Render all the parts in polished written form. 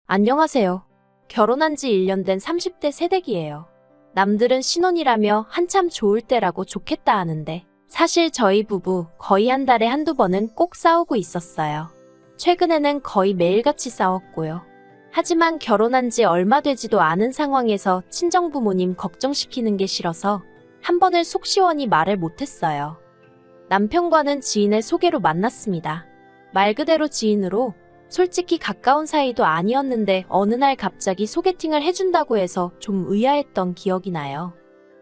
안녕하세요. 결혼한 지 1년 된 30대 새댁이에요. 남들은 신혼이라며 한참 좋을 때라고 좋겠다 하는데 사실 저희 부부 거의 한 달에 한두 번은 꼭 싸우고 있었어요. 최근에는 거의 매일같이 싸웠고요. 하지만 결혼한 지 얼마 되지도 않은 상황에서 친정부모님 걱정시키는 게 싫어서 한 번을 속 시원히 말을 못했어요. 남편과는 지인의 소개로 만났습니다. 말 그대로 지인으로 솔직히 가까운 사이도 아니었는데 어느 날 갑자기 소개팅을 해준다고 해서 좀 의아했던 기억이 나요.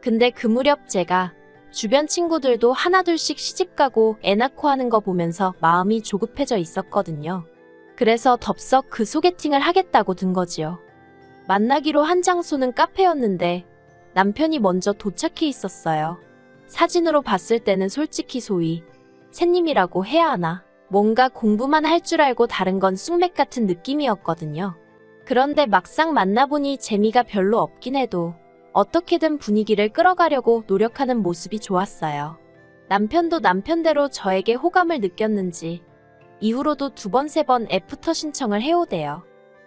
근데 그 무렵 제가 주변 친구들도 하나둘씩 시집가고 애 낳고 하는 거 보면서 마음이 조급해져 있었거든요. 그래서 덥석 그 소개팅을 하겠다고 든 거지요. 만나기로 한 장소는 카페였는데 남편이 먼저 도착해 있었어요. 사진으로 봤을 때는 솔직히 소위 새님이라고 해야 하나? 뭔가 공부만 할 줄 알고 다른 건 쑥맥 같은 느낌이었거든요. 그런데 막상 만나보니 재미가 별로 없긴 해도 어떻게든 분위기를 끌어가려고 노력하는 모습이 좋았어요. 남편도 남편대로 저에게 호감을 느꼈는지 이후로도 2번, 3번 애프터 신청을 해오대요.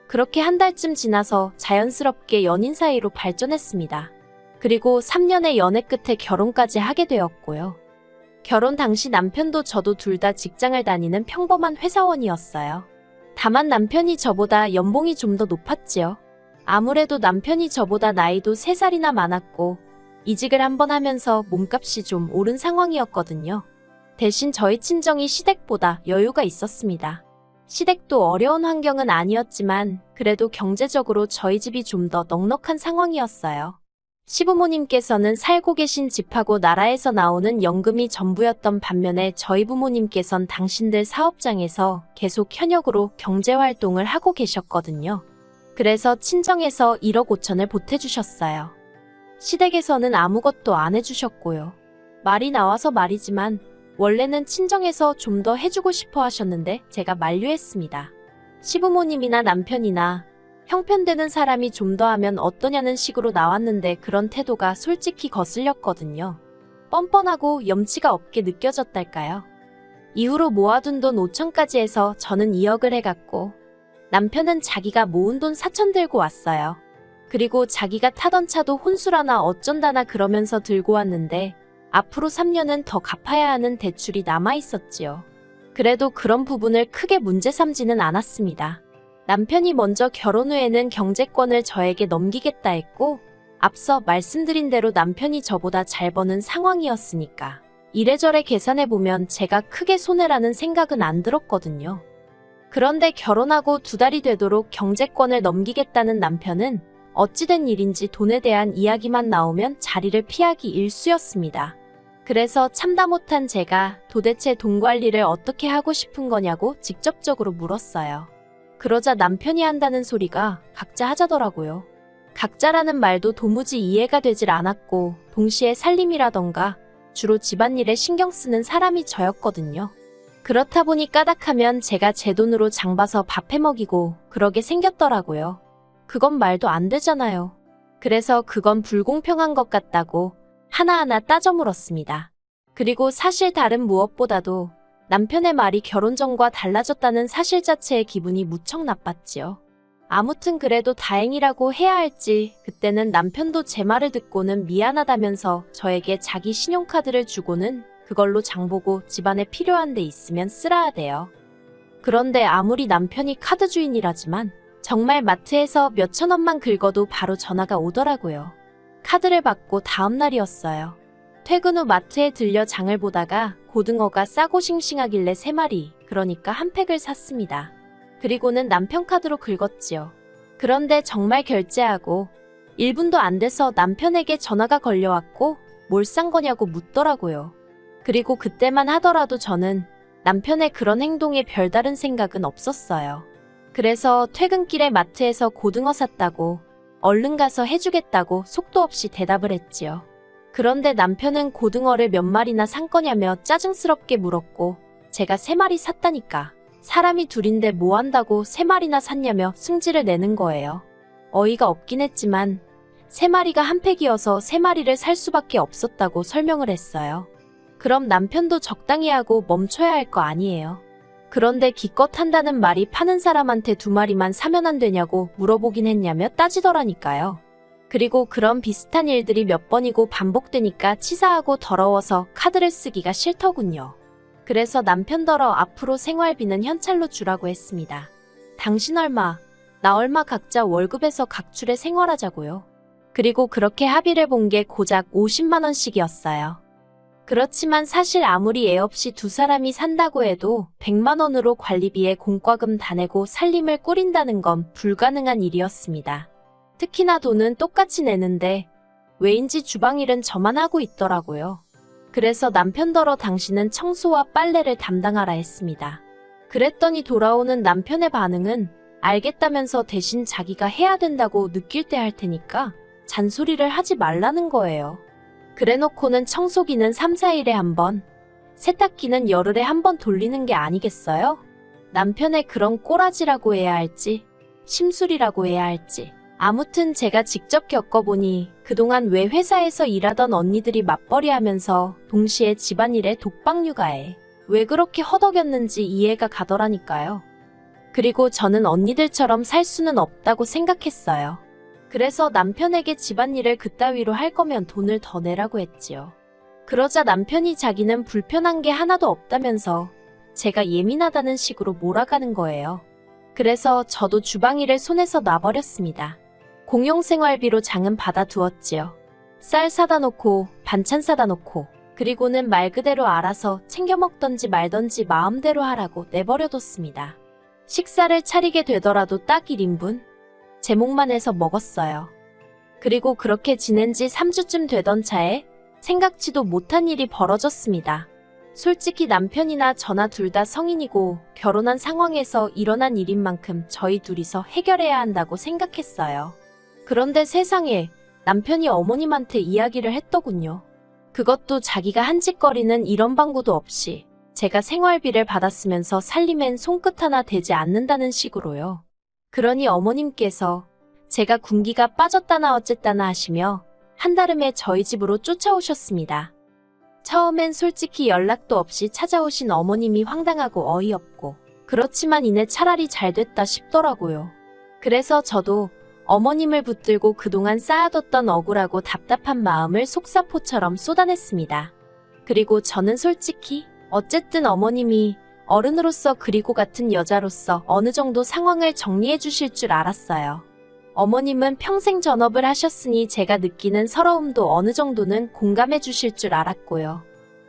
그렇게 한 달쯤 지나서 자연스럽게 연인 사이로 발전했습니다. 그리고 3년의 연애 끝에 결혼까지 하게 되었고요. 결혼 당시 남편도 저도 둘 다 직장을 다니는 평범한 회사원이었어요. 다만 남편이 저보다 연봉이 좀 더 높았지요. 아무래도 남편이 저보다 나이도 3살이나 많았고 이직을 한번 하면서 몸값이 좀 오른 상황이었거든요. 대신 저희 친정이 시댁보다 여유가 있었습니다. 시댁도 어려운 환경은 아니었지만 그래도 경제적으로 저희 집이 좀 더 넉넉한 상황이었어요. 시부모님께서는 살고 계신 집하고 나라에서 나오는 연금이 전부였던 반면에 저희 부모님께선 당신들 사업장에서 계속 현역으로 경제활동을 하고 계셨거든요. 그래서 친정에서 1억 5천을 보태주셨어요. 시댁에서는 아무것도 안 해주셨고요. 말이 나와서 말이지만 원래는 친정에서 좀 더 해주고 싶어 하셨는데 제가 만류했습니다. 시부모님이나 남편이나 형편되는 사람이 좀 더 하면 어떠냐는 식으로 나왔는데 그런 태도가 솔직히 거슬렸거든요. 뻔뻔하고 염치가 없게 느껴졌달까요? 이후로 모아둔 돈 5천까지 해서 저는 2억을 해갔고 남편은 자기가 모은 돈 4천 들고 왔어요. 그리고 자기가 타던 차도 혼수라나 어쩐다나 그러면서 들고 왔는데 앞으로 3년은 더 갚아야 하는 대출이 남아있었지요. 그래도 그런 부분을 크게 문제 삼지는 않았습니다. 남편이 먼저 결혼 후에는 경제권을 저에게 넘기겠다 했고 앞서 말씀드린 대로 남편이 저보다 잘 버는 상황이었으니까 이래저래 계산해보면 제가 크게 손해라는 생각은 안 들었거든요. 그런데 결혼하고 2달이 되도록 경제권을 넘기겠다는 남편은 어찌된 일인지 돈에 대한 이야기만 나오면 자리를 피하기 일쑤였습니다. 그래서 참다 못한 제가 도대체 돈 관리를 어떻게 하고 싶은 거냐고 직접적으로 물었어요. 그러자 남편이 한다는 소리가 각자 하자더라고요. 각자라는 말도 도무지 이해가 되질 않았고 동시에 살림이라던가 주로 집안일에 신경 쓰는 사람이 저였거든요. 그렇다 보니 까닥하면 제가 제 돈으로 장 봐서 밥 해먹이고 그러게 생겼더라고요. 그건 말도 안 되잖아요. 그래서 그건 불공평한 것 같다고 하나하나 따져 물었습니다. 그리고 사실 다른 무엇보다도 남편의 말이 결혼 전과 달라졌다는 사실 자체에 기분이 무척 나빴지요. 아무튼 그래도 다행이라고 해야 할지 그때는 남편도 제 말을 듣고는 미안하다면서 저에게 자기 신용카드를 주고는 그걸로 장보고 집안에 필요한 데 있으면 쓰라 하대요. 그런데 아무리 남편이 카드 주인이라지만 정말 마트에서 몇천 원만 긁어도 바로 전화가 오더라고요. 카드를 받고 다음 날이었어요. 퇴근 후 마트에 들려 장을 보다가 고등어가 싸고 싱싱하길래 3마리, 그러니까 한 팩을 샀습니다. 그리고는 남편 카드로 긁었지요. 그런데 정말 결제하고 1분도 안 돼서 남편에게 전화가 걸려왔고 뭘 산 거냐고 묻더라고요. 그리고 그때만 하더라도 저는 남편의 그런 행동에 별다른 생각은 없었어요. 그래서 퇴근길에 마트에서 고등어 샀다고 얼른 가서 해주겠다고 속도 없이 대답을 했지요. 그런데 남편은 고등어를 몇 마리나 산 거냐며 짜증스럽게 물었고 제가 3마리 샀다니까 사람이 둘인데 뭐 한다고 3마리나 샀냐며 승질을 내는 거예요. 어이가 없긴 했지만 3마리가 한 팩이어서 3마리를 살 수밖에 없었다고 설명을 했어요. 그럼 남편도 적당히 하고 멈춰야 할 거 아니에요. 그런데 기껏 한다는 말이 파는 사람한테 2마리만 사면 안 되냐고 물어보긴 했냐며 따지더라니까요. 그리고 그런 비슷한 일들이 몇 번이고 반복되니까 치사하고 더러워서 카드를 쓰기가 싫더군요. 그래서 남편더러 앞으로 생활비는 현찰로 주라고 했습니다. 당신 얼마, 나 얼마 각자 월급에서 각출해 생활하자고요. 그리고 그렇게 합의를 본 게 고작 50만 원씩이었어요. 그렇지만 사실 아무리 애 없이 2사람이 산다고 해도 100만 원으로 관리비에 공과금 다 내고 살림을 꾸린다는 건 불가능한 일이었습니다. 특히나 돈은 똑같이 내는데 왜인지 주방일은 저만 하고 있더라고요. 그래서 남편더러 당신은 청소와 빨래를 담당하라 했습니다. 그랬더니 돌아오는 남편의 반응은 알겠다면서 대신 자기가 해야 된다고 느낄 때 할 테니까 잔소리를 하지 말라는 거예요. 그래놓고는 청소기는 3, 4일에 한 번, 세탁기는 열흘에 한 번 돌리는 게 아니겠어요? 남편의 그런 꼬라지라고 해야 할지, 심술이라고 해야 할지. 아무튼 제가 직접 겪어보니 그동안 왜 회사에서 일하던 언니들이 맞벌이하면서 동시에 집안일에 독박육아에 왜 그렇게 허덕였는지 이해가 가더라니까요. 그리고 저는 언니들처럼 살 수는 없다고 생각했어요. 그래서 남편에게 집안일을 그따위로 할 거면 돈을 더 내라고 했지요. 그러자 남편이 자기는 불편한 게 하나도 없다면서 제가 예민하다는 식으로 몰아가는 거예요. 그래서 저도 주방일을 손에서 놔버렸습니다. 공용생활비로 장은 받아두었지요. 쌀 사다 놓고 반찬 사다 놓고 그리고는 말 그대로 알아서 챙겨 먹던지 말던지 마음대로 하라고 내버려뒀습니다. 식사를 차리게 되더라도 딱 1인분? 제목만 해서 먹었어요. 그리고 그렇게 지낸 지 3주쯤 되던 차에 생각지도 못한 일이 벌어졌습니다. 솔직히 남편이나 저나 둘 다 성인이고 결혼한 상황에서 일어난 일인 만큼 저희 둘이서 해결해야 한다고 생각했어요. 그런데 세상에 남편이 어머님한테 이야기를 했더군요. 그것도 자기가 한 짓거리는 이런 방구도 없이 제가 생활비를 받았으면서 살림엔 손끝 하나 대지 않는다는 식으로요. 그러니 어머님께서 제가 군기가 빠졌다나 어쨌다나 하시며 한달음에 저희 집으로 쫓아오셨습니다. 처음엔 솔직히 연락도 없이 찾아오신 어머님이 황당하고 어이없고 그렇지만 이내 차라리 잘 됐다 싶더라고요. 그래서 저도 어머님을 붙들고 그동안 쌓아뒀던 억울하고 답답한 마음을 속사포처럼 쏟아냈습니다. 그리고 저는 솔직히 어쨌든 어머님이 어른으로서 그리고 같은 여자로서 어느 정도 상황을 정리해 주실 줄 알았어요. 어머님은 평생 전업을 하셨으니 제가 느끼는 서러움도 어느 정도는 공감해 주실 줄 알았고요.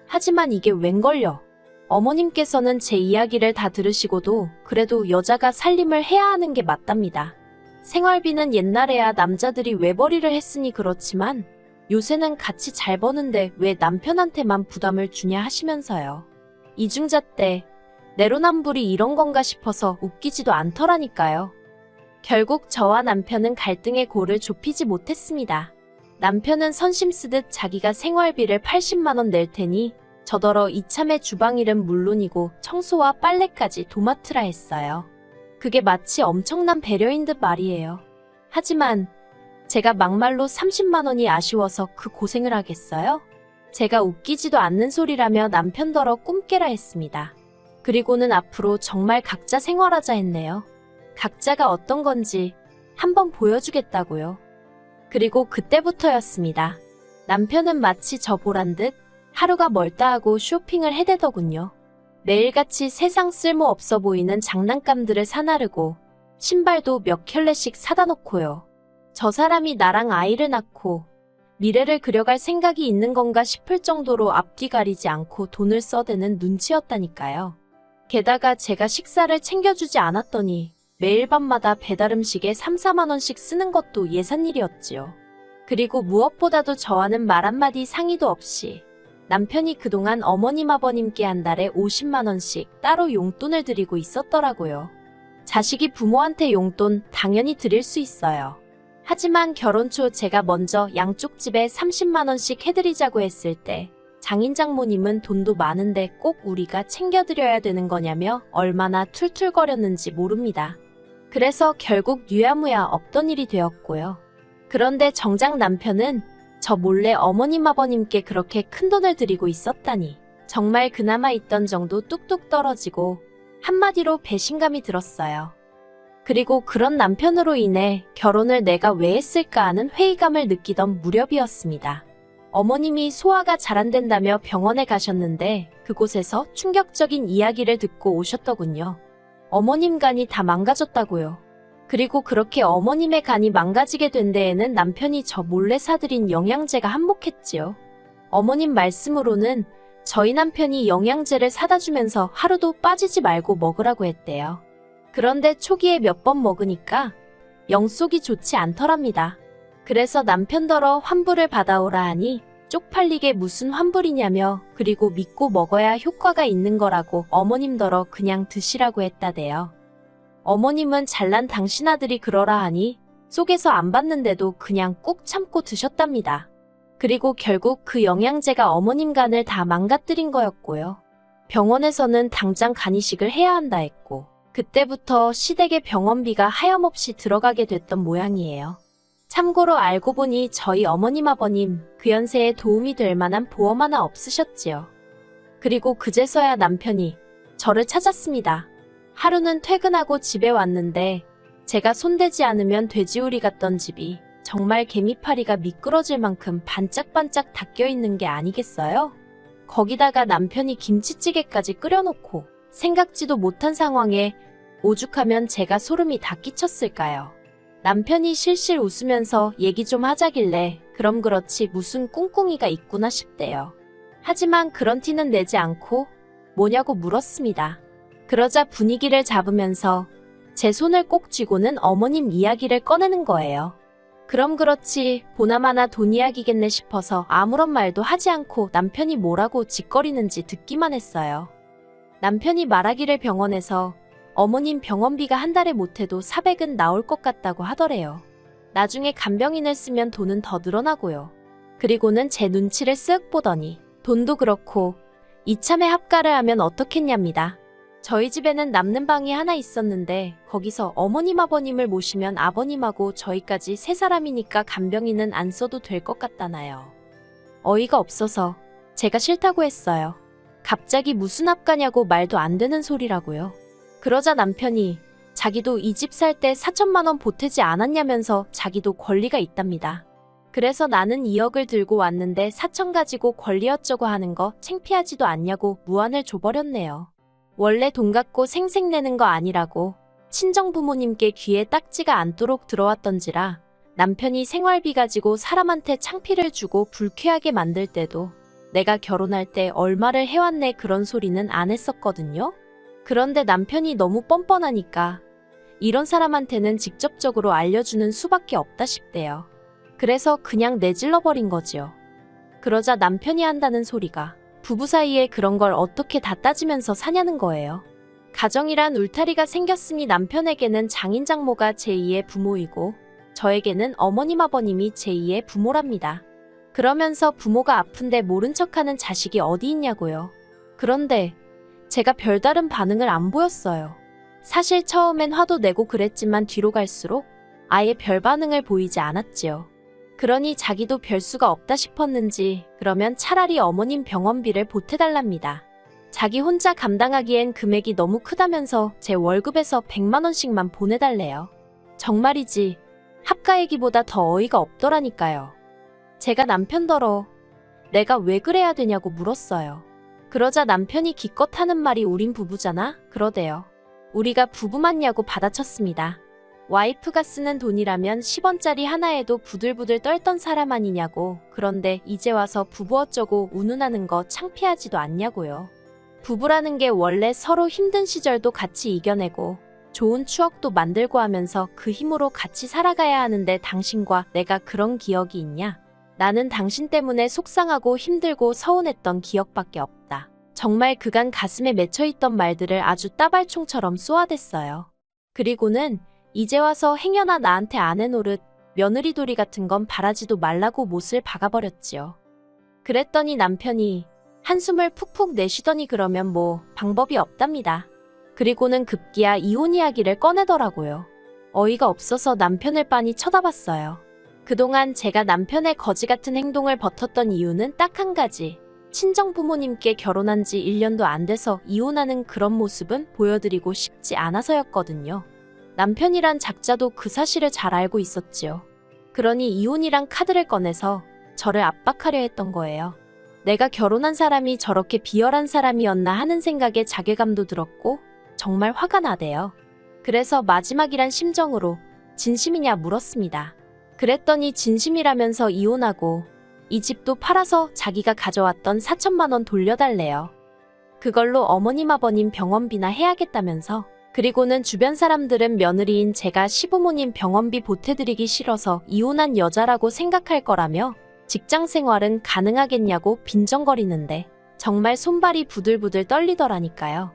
하지만 이게 웬걸요. 어머님께서는 제 이야기를 다 들으시고도 그래도 여자가 살림을 해야 하는 게 맞답니다. 생활비는 옛날에야 남자들이 외벌이를 했으니 그렇지만 요새는 같이 잘 버는데 왜 남편한테만 부담을 주냐 하시면서요. 이중자 때 내로남불이 이런 건가 싶어서 웃기지도 않더라니까요. 결국 저와 남편은 갈등의 골을 좁히지 못했습니다. 남편은 선심 쓰듯 자기가 생활비를 80만 원 낼 테니 저더러 이참에 주방일은 물론이고 청소와 빨래까지 도맡으라 했어요. 그게 마치 엄청난 배려인 듯 말이에요. 하지만 제가 막말로 30만 원이 아쉬워서 그 고생을 하겠어요? 제가 웃기지도 않는 소리라며 남편더러 꿈깨라 했습니다. 그리고는 앞으로 정말 각자 생활하자 했네요. 각자가 어떤 건지 한번 보여주겠다고요. 그리고 그때부터였습니다. 남편은 마치 저 보란 듯 하루가 멀다 하고 쇼핑을 해대더군요. 매일같이 세상 쓸모없어 보이는 장난감들을 사나르고 신발도 몇 켤레씩 사다 놓고요. 저 사람이 나랑 아이를 낳고 미래를 그려갈 생각이 있는 건가 싶을 정도로 앞뒤 가리지 않고 돈을 써대는 눈치였다니까요. 게다가 제가 식사를 챙겨주지 않았더니 매일 밤마다 배달음식에 3, 4만 원씩 쓰는 것도 예산일이었지요. 그리고 무엇보다도 저와는 말 한마디 상의도 없이 남편이 그동안 어머님 아버님께 한 달에 50만 원씩 따로 용돈을 드리고 있었더라고요. 자식이 부모한테 용돈 당연히 드릴 수 있어요. 하지만 결혼 초 제가 먼저 양쪽 집에 30만 원씩 해드리자고 했을 때 장인 장모님은 돈도 많은데 꼭 우리가 챙겨드려야 되는 거냐며 얼마나 툴툴거렸는지 모릅니다. 그래서 결국 유야무야 없던 일이 되었고요. 그런데 정작 남편은 저 몰래 어머님 아버님께 그렇게 큰돈을 드리고 있었다니 정말 그나마 있던 정도 뚝뚝 떨어지고 한마디로 배신감이 들었어요. 그리고 그런 남편으로 인해 결혼을 내가 왜 했을까 하는 회의감을 느끼던 무렵이었습니다. 어머님이 소화가 잘 안 된다며 병원에 가셨는데 그곳에서 충격적인 이야기를 듣고 오셨더군요. 어머님 간이 다 망가졌다고요. 그리고 그렇게 어머님의 간이 망가지게 된 데에는 남편이 저 몰래 사들인 영양제가 한몫했지요. 어머님 말씀으로는 저희 남편이 영양제를 사다 주면서 하루도 빠지지 말고 먹으라고 했대요. 그런데 초기에 몇 번 먹으니까 영속이 좋지 않더랍니다. 그래서 남편더러 환불을 받아오라 하니 쪽팔리게 무슨 환불이냐며 그리고 믿고 먹어야 효과가 있는 거라고 어머님더러 그냥 드시라고 했다대요. 어머님은 잘난 당신 아들이 그러라 하니 속에서 안 받는데도 그냥 꾹 참고 드셨답니다. 그리고 결국 그 영양제가 어머님 간을 다 망가뜨린 거였고요. 병원에서는 당장 간이식을 해야 한다 했고 그때부터 시댁의 병원비가 하염없이 들어가게 됐던 모양이에요. 참고로 알고 보니 저희 어머님 아버님 그 연세에 도움이 될 만한 보험 하나 없으셨지요. 그리고 그제서야 남편이 저를 찾았습니다. 하루는 퇴근하고 집에 왔는데 제가 손대지 않으면 돼지우리 같던 집이 정말 개미파리가 미끄러질 만큼 반짝반짝 닦여있는 게 아니겠어요? 거기다가 남편이 김치찌개까지 끓여놓고 생각지도 못한 상황에 오죽하면 제가 소름이 다 끼쳤을까요? 남편이 실실 웃으면서 얘기 좀 하자길래 그럼 그렇지 무슨 꿍꿍이가 있구나 싶대요. 하지만 그런 티는 내지 않고 뭐냐고 물었습니다. 그러자 분위기를 잡으면서 제 손을 꼭 쥐고는 어머님 이야기를 꺼내는 거예요. 그럼 그렇지 보나마나 돈 이야기겠네 싶어서 아무런 말도 하지 않고 남편이 뭐라고 짓거리는지 듣기만 했어요. 남편이 말하기를 병원에서 어머님 병원비가 한 달에 못해도 400은 나올 것 같다고 하더래요. 나중에 간병인을 쓰면 돈은 더 늘어나고요. 그리고는 제 눈치를 쓱 보더니 돈도 그렇고 이참에 합가를 하면 어떻겠냐입니다. 저희 집에는 남는 방이 하나 있었는데 거기서 어머님 아버님을 모시면 아버님하고 저희까지 세 사람이니까 간병인은 안 써도 될 것 같다나요. 어이가 없어서 제가 싫다고 했어요. 갑자기 무슨 합가냐고 말도 안 되는 소리라고요. 그러자 남편이 자기도 이 집 살 때 4천만 원 보태지 않았냐면서 자기도 권리가 있답니다. 그래서 나는 2억을 들고 왔는데 4천 가지고 권리 어쩌고 하는 거 창피하지도 않냐고 무안을 줘버렸네요. 원래 돈 갖고 생색내는 거 아니라고 친정 부모님께 귀에 딱지가 않도록 들어왔던지라 남편이 생활비 가지고 사람한테 창피를 주고 불쾌하게 만들 때도 내가 결혼할 때 얼마를 해왔네 그런 소리는 안 했었거든요. 그런데 남편이 너무 뻔뻔하니까 이런 사람한테는 직접적으로 알려주는 수밖에 없다 싶대요. 그래서 그냥 내질러버린 거지요. 그러자 남편이 한다는 소리가 부부 사이에 그런 걸 어떻게 다 따지면서 사냐는 거예요. 가정이란 울타리가 생겼으니 남편에게는 장인 장모가 제2의 부모이고 저에게는 어머님 아버님이 제2의 부모랍니다. 그러면서 부모가 아픈데 모른 척하는 자식이 어디 있냐고요. 그런데 제가 별다른 반응을 안 보였어요. 사실 처음엔 화도 내고 그랬지만 뒤로 갈수록 아예 별 반응을 보이지 않았지요. 그러니 자기도 별 수가 없다 싶었는지 그러면 차라리 어머님 병원비를 보태달랍니다. 자기 혼자 감당하기엔 금액이 너무 크다면서 제 월급에서 100만 원씩만 보내달래요. 정말이지 합가 얘기보다 더 어이가 없더라니까요. 제가 남편더러 내가 왜 그래야 되냐고 물었어요. 그러자 남편이 기껏 하는 말이 우린 부부잖아? 그러대요. 우리가 부부 맞냐고 받아쳤습니다. 와이프가 쓰는 돈이라면 10원짜리 하나에도 부들부들 떨던 사람 아니냐고. 그런데 이제 와서 부부 어쩌고 운운하는 거 창피하지도 않냐고요. 부부라는 게 원래 서로 힘든 시절도 같이 이겨내고 좋은 추억도 만들고 하면서 그 힘으로 같이 살아가야 하는데 당신과 내가 그런 기억이 있냐? 나는 당신 때문에 속상하고 힘들고 서운했던 기억밖에 없다. 정말 그간 가슴에 맺혀있던 말들을 아주 따발총처럼 쏘아댔어요. 그리고는 이제 와서 행여나 나한테 안 해노릇 며느리돌이 같은 건 바라지도 말라고 못을 박아버렸지요. 그랬더니 남편이 한숨을 푹푹 내쉬더니 그러면 뭐 방법이 없답니다. 그리고는 급기야 이혼 이야기를 꺼내더라고요. 어이가 없어서 남편을 빤히 쳐다봤어요. 그동안 제가 남편의 거지 같은 행동을 버텼던 이유는 딱 한 가지. 친정 부모님께 결혼한 지 1년도 안 돼서 이혼하는 그런 모습은 보여드리고 싶지 않아서였거든요. 남편이란 작자도 그 사실을 잘 알고 있었지요. 그러니 이혼이란 카드를 꺼내서 저를 압박하려 했던 거예요. 내가 결혼한 사람이 저렇게 비열한 사람이었나 하는 생각에 자괴감도 들었고 정말 화가 나대요. 그래서 마지막이란 심정으로 진심이냐 물었습니다. 그랬더니 진심이라면서 이혼하고 이 집도 팔아서 자기가 가져왔던 4천만 원 돌려달래요. 그걸로 어머님 아버님 병원비나 해야겠다면서. 그리고는 주변 사람들은 며느리인 제가 시부모님 병원비 보태드리기 싫어서 이혼한 여자라고 생각할 거라며 직장 생활은 가능하겠냐고 빈정거리는데 정말 손발이 부들부들 떨리더라니까요.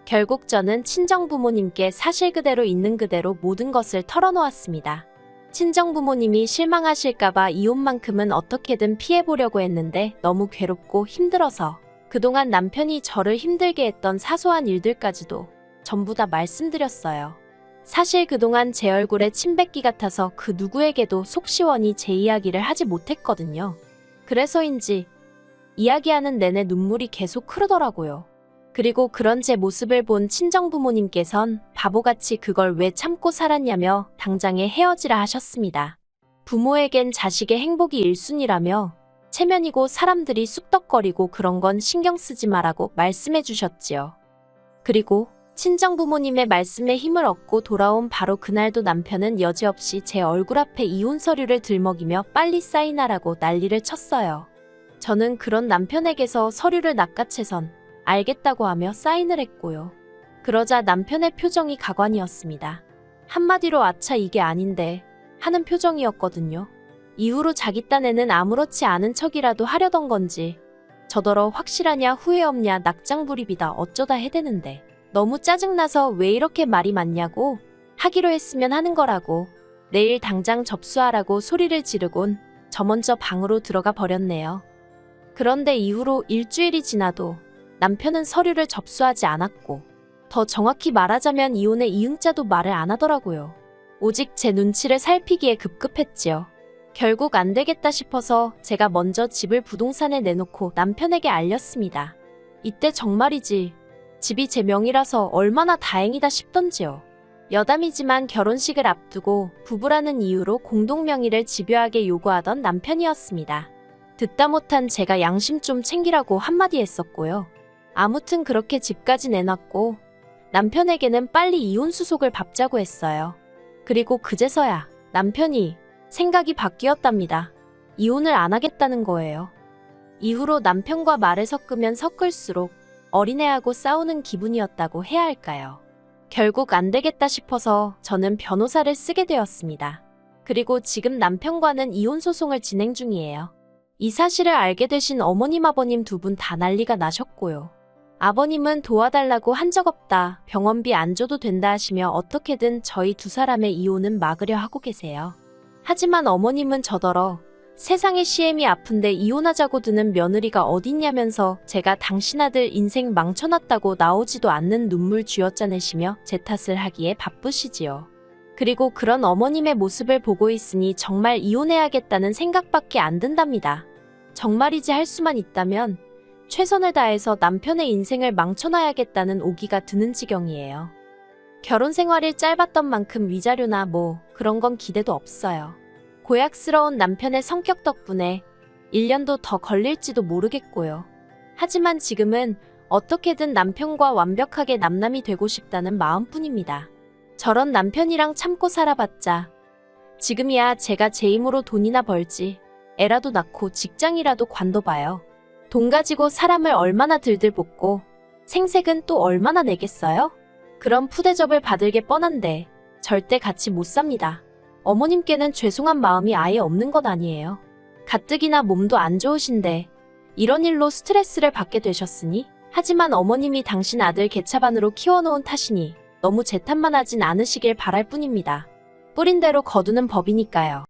결국 저는 친정 부모님께 사실 그대로 있는 그대로 모든 것을 털어놓았습니다. 친정 부모님이 실망하실까봐 이혼만큼은 어떻게든 피해보려고 했는데 너무 괴롭고 힘들어서 그동안 남편이 저를 힘들게 했던 사소한 일들까지도 전부 다 말씀드렸어요. 사실 그동안 제 얼굴에 침 뱉기 같아서 그 누구에게도 속 시원히 제 이야기를 하지 못했거든요. 그래서인지 이야기하는 내내 눈물이 계속 흐르더라고요. 그리고 그런 제 모습을 본 친정부모님께선 바보같이 그걸 왜 참고 살았냐며 당장에 헤어지라 하셨습니다. 부모에겐 자식의 행복이 1순위라며 체면이고 사람들이 쑥덕거리고 그런 건 신경 쓰지 마라고 말씀해 주셨지요. 그리고 친정부모님의 말씀에 힘을 얻고 돌아온 바로 그날도 남편은 여지없이 제 얼굴 앞에 이혼 서류를 들먹이며 빨리 사인하라고 난리를 쳤어요. 저는 그런 남편에게서 서류를 낚아채선 알겠다고 하며 사인을 했고요. 그러자 남편의 표정이 가관이었습니다. 한마디로 아차 이게 아닌데 하는 표정이었거든요. 이후로 자기 딴에는 아무렇지 않은 척이라도 하려던 건지 저더러 확실하냐 후회 없냐 낙장불입이다 어쩌다 해대는데 너무 짜증나서 왜 이렇게 말이 많냐고 하기로 했으면 하는 거라고 내일 당장 접수하라고 소리를 지르곤 저 먼저 방으로 들어가 버렸네요. 그런데 이후로 일주일이 지나도 남편은 서류를 접수하지 않았고 더 정확히 말하자면 이혼의 이응자도 말을 안 하더라고요. 오직 제 눈치를 살피기에 급급했지요. 결국 안 되겠다 싶어서 제가 먼저 집을 부동산에 내놓고 남편에게 알렸습니다. 이때 정말이지 집이 제 명이라서 얼마나 다행이다 싶던지요. 여담이지만 결혼식을 앞두고 부부라는 이유로 공동명의를 집요하게 요구하던 남편이었습니다. 듣다 못한 제가 양심 좀 챙기라고 한마디 했었고요. 아무튼 그렇게 집까지 내놨고 남편에게는 빨리 이혼 수속을 밟자고 했어요. 그리고 그제서야 남편이 생각이 바뀌었답니다. 이혼을 안 하겠다는 거예요. 이후로 남편과 말을 섞으면 섞을수록 어린애하고 싸우는 기분이었다고 해야 할까요? 결국 안 되겠다 싶어서 저는 변호사를 쓰게 되었습니다. 그리고 지금 남편과는 이혼 소송을 진행 중이에요. 이 사실을 알게 되신 어머님 아버님 두 분 다 난리가 나셨고요. 아버님은 도와달라고 한 적 없다, 병원비 안 줘도 된다 하시며 어떻게든 저희 두 사람의 이혼은 막으려 하고 계세요. 하지만 어머님은 저더러 세상에 시엠이 아픈데 이혼하자고 드는 며느리가 어딨냐면서 제가 당신 아들 인생 망쳐놨다고 나오지도 않는 눈물 쥐어짜내시며 제 탓을 하기에 바쁘시지요. 그리고 그런 어머님의 모습을 보고 있으니 정말 이혼해야겠다는 생각밖에 안 든답니다. 정말이지 할 수만 있다면 최선을 다해서 남편의 인생을 망쳐놔야겠다는 오기가 드는 지경이에요. 결혼 생활이 짧았던 만큼 위자료나 뭐 그런 건 기대도 없어요. 고약스러운 남편의 성격 덕분에 1년도 더 걸릴지도 모르겠고요. 하지만 지금은 어떻게든 남편과 완벽하게 남남이 되고 싶다는 마음뿐입니다. 저런 남편이랑 참고 살아봤자 지금이야 제가 제 힘으로 돈이나 벌지 애라도 낳고 직장이라도 관둬봐요. 돈 가지고 사람을 얼마나 들들 볶고 생색은 또 얼마나 내겠어요? 그런 푸대접을 받을 게 뻔한데 절대 같이 못 삽니다. 어머님께는 죄송한 마음이 아예 없는 건 아니에요. 가뜩이나 몸도 안 좋으신데 이런 일로 스트레스를 받게 되셨으니 하지만 어머님이 당신 아들 개차반으로 키워놓은 탓이니 너무 제 탓만 하진 않으시길 바랄 뿐입니다. 뿌린 대로 거두는 법이니까요.